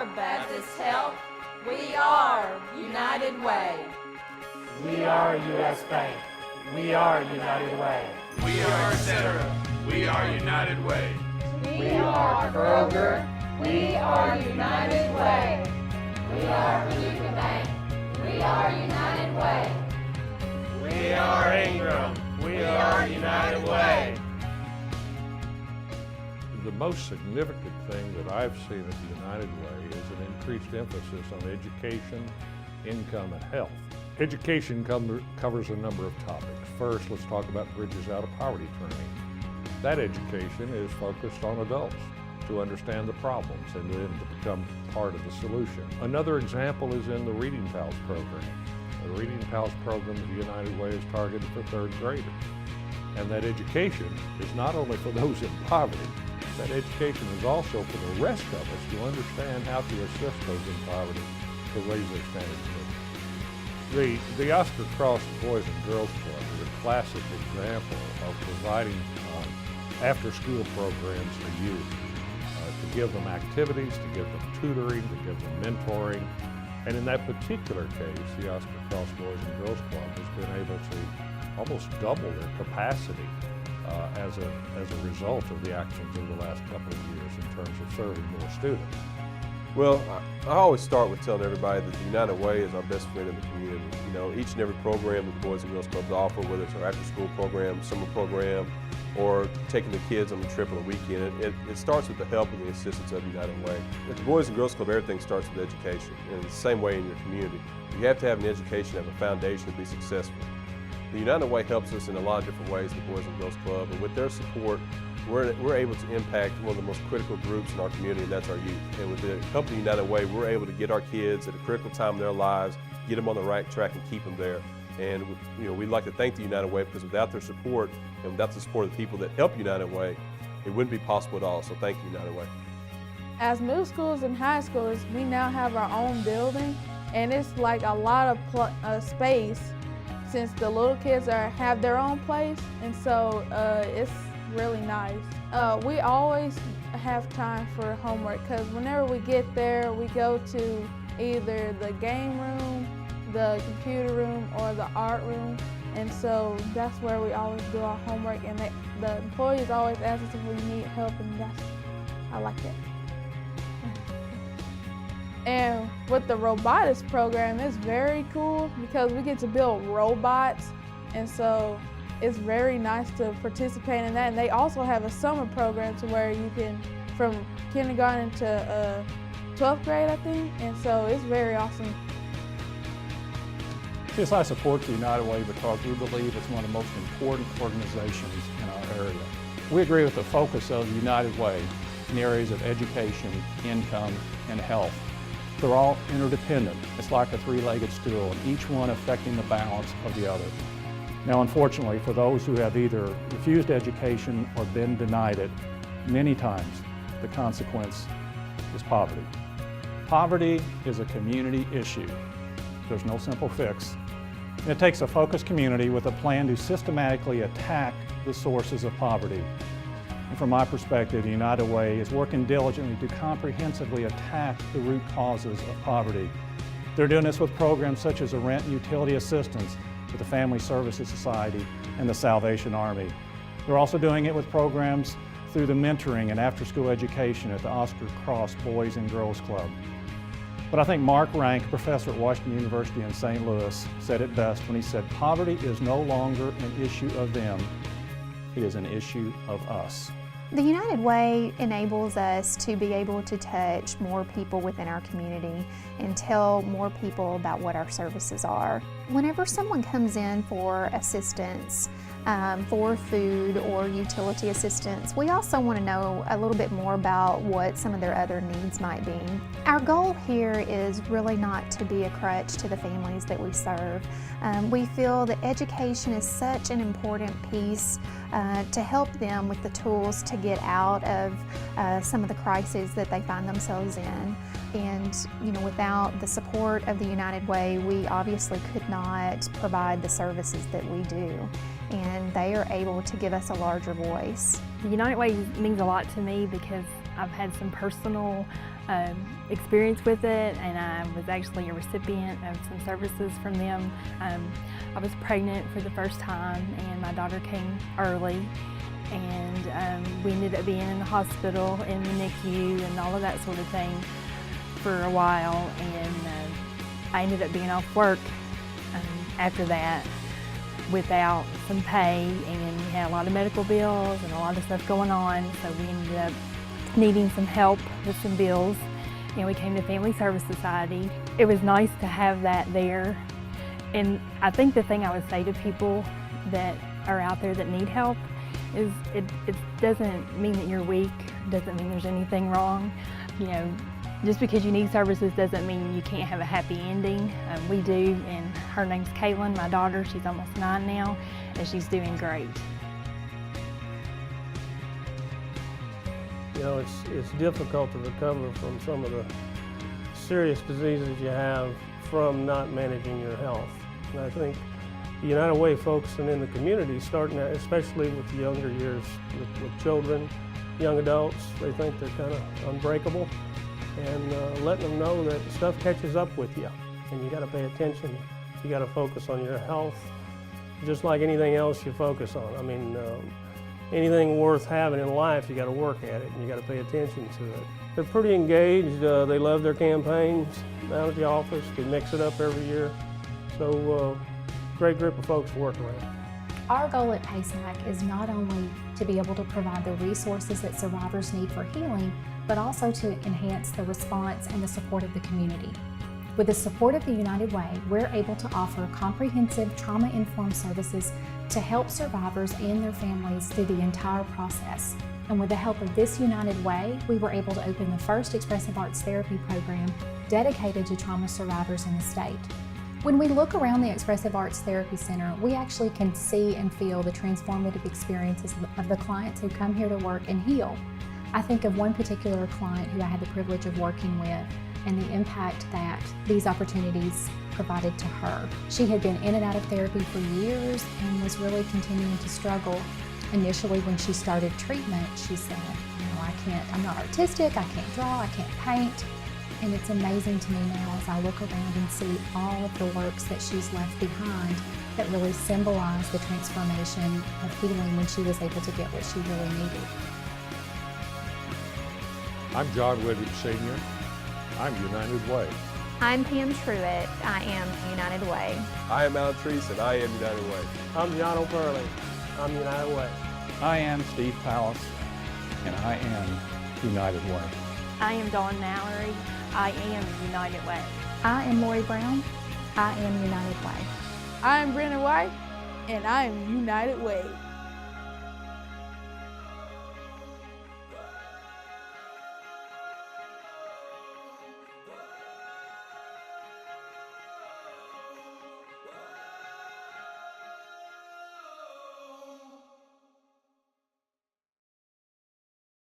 are Baptist Health. We are United Way. We are U.S. Bank. We are United Way. We are etc. We are United Way. We are Kroger. We are United Way. We are Paducah Bank. We are United Way. We are Ingram. We are United Way. The most significant thing that I've seen at the United Way is an increased emphasis on education, income, and health. Education covers a number of topics. First, let's talk about Bridges Out of Poverty training. That education is focused on adults to understand the problems and then to become part of the solution. Another example is in the Reading Pals program. The Reading Pals program at the United Way is targeted for third graders. And that education is not only for those in poverty, that education is also for the rest of us to understand how to assist those in poverty to raise their standard of living. The Oscar Cross Boys and Girls Club is a classic example of providing after-school programs for youth, to give them activities, to give them tutoring, to give them mentoring. And in that particular case, the Oscar Cross Boys and Girls Club has been able to almost double their capacity as a result of the actions of the last couple of years in terms of serving more students. Well, I always start with telling everybody that the United Way is our best friend in the community. You know, each and every program that the Boys and Girls Clubs offer, whether it's our after-school program, summer program, or taking the kids on the trip on the weekend, it starts with the help and the assistance of the United Way. At the Boys and Girls Club, everything starts with education, and it's the same way in your community. You have to have an education, have a foundation to be successful. The United Way helps us in a lot of different ways, the Boys and Girls Club, and with their support, we're able to impact one of the most critical groups in our community, and that's our youth. And with the company United Way, we're able to get our kids at a critical time in their lives, get them on the right track and keep them there. And we'd like to thank the United Way, because without their support and without the support of the people that help United Way, it wouldn't be possible at all. So thank you, United Way. As middle schoolers and high schoolers, we now have our own building, and it's like a lot of space since the little kids have their own place, and so it's really nice. We always have time for homework, because whenever we get there, we go to either the game room, the computer room, or the art room, and so that's where we always do our homework, and the employees always ask us if we need help, and I like that. And with the robotics program, it's very cool because we get to build robots, and so it's very nice to participate in that. And they also have a summer program to where you can, from kindergarten to 12th grade, I think, and so it's very awesome. Yes, I support the United Way because we believe it's one of the most important organizations in our area. We agree with the focus of the United Way in the areas of education, income, and health. They're all interdependent. It's like a three-legged stool, and each one affecting the balance of the other. Now, unfortunately, for those who have either refused education or been denied it, many times the consequence is poverty. Poverty is a community issue. There's no simple fix. And it takes a focused community with a plan to systematically attack the sources of poverty. And from my perspective, the United Way is working diligently to comprehensively attack the root causes of poverty. They're doing this with programs such as the Rent and Utility Assistance with the Family Services Society and the Salvation Army. They're also doing it with programs through the mentoring and after-school education at the Oscar Cross Boys and Girls Club. But I think Mark Rank, professor at Washington University in St. Louis, said it best when he said, "Poverty is no longer an issue of them, it is an issue of us." The United Way enables us to be able to touch more people within our community and tell more people about what our services are. Whenever someone comes in for assistance, for food or utility assistance, we also want to know a little bit more about what some of their other needs might be. Our goal here is really not to be a crutch to the families that we serve. We feel that education is such an important piece to help them with the tools to get out of some of the crises that they find themselves in. And without the support of the United Way, we obviously could not provide the services that we do. And they are able to give us a larger voice. The United Way means a lot to me because I've had some personal experience with it, and I was actually a recipient of some services from them. I was pregnant for the first time, and my daughter came early, and we ended up being in the hospital, in the NICU, and all of that sort of thing for a while, and I ended up being off work after that without some pay, and we had a lot of medical bills and a lot of stuff going on, so we ended up needing some help with some bills, and we came to Family Service Society. It was nice to have that there, and I think the thing I would say to people that are out there that need help is it doesn't mean that you're weak, doesn't mean there's anything wrong. You know, just because you need services doesn't mean you can't have a happy ending. We do, and her name's Kaylin, my daughter. She's almost 9 now, and she's doing great. You know, it's difficult to recover from some of the serious diseases you have from not managing your health. And I think the United Way focusing in the community, starting out, especially with the younger years, with children, young adults, they think they're kind of unbreakable, and letting them know that stuff catches up with you, and you got to pay attention. You got to focus on your health, just like anything else you focus on. I mean, anything worth having in life, you got to work at it, and you got to pay attention to it. They're pretty engaged. They love their campaigns down at the office. We mix it up every year. So, great group of folks to work around. Our goal at PACEMAC is not only to be able to provide the resources that survivors need for healing, but also to enhance the response and the support of the community. With the support of the United Way, we're able to offer comprehensive trauma-informed services to help survivors and their families through the entire process. And with the help of this United Way, we were able to open the first expressive arts therapy program dedicated to trauma survivors in the state. When we look around the Expressive Arts Therapy Center, we actually can see and feel the transformative experiences of the clients who come here to work and heal. I think of one particular client who I had the privilege of working with and the impact that these opportunities provided to her. She had been in and out of therapy for years and was really continuing to struggle. Initially, when she started treatment, she said, you know, I'm not artistic, I can't draw, I can't paint. And it's amazing to me now as I look around and see all of the works that she's left behind that really symbolize the transformation of healing when she was able to get what she really needed. I'm John Whitted Sr. I'm United Way. I'm Pam Truitt. I am United Way. I am Alan Treese, and I am United Way. I'm John O'Pearley. I'm United Way. I am Steve Palace, and I am United Way. I am Dawn Mallory. I am United Way. I am Lori Brown. I am United Way. I am Brenda White, and I am United Way.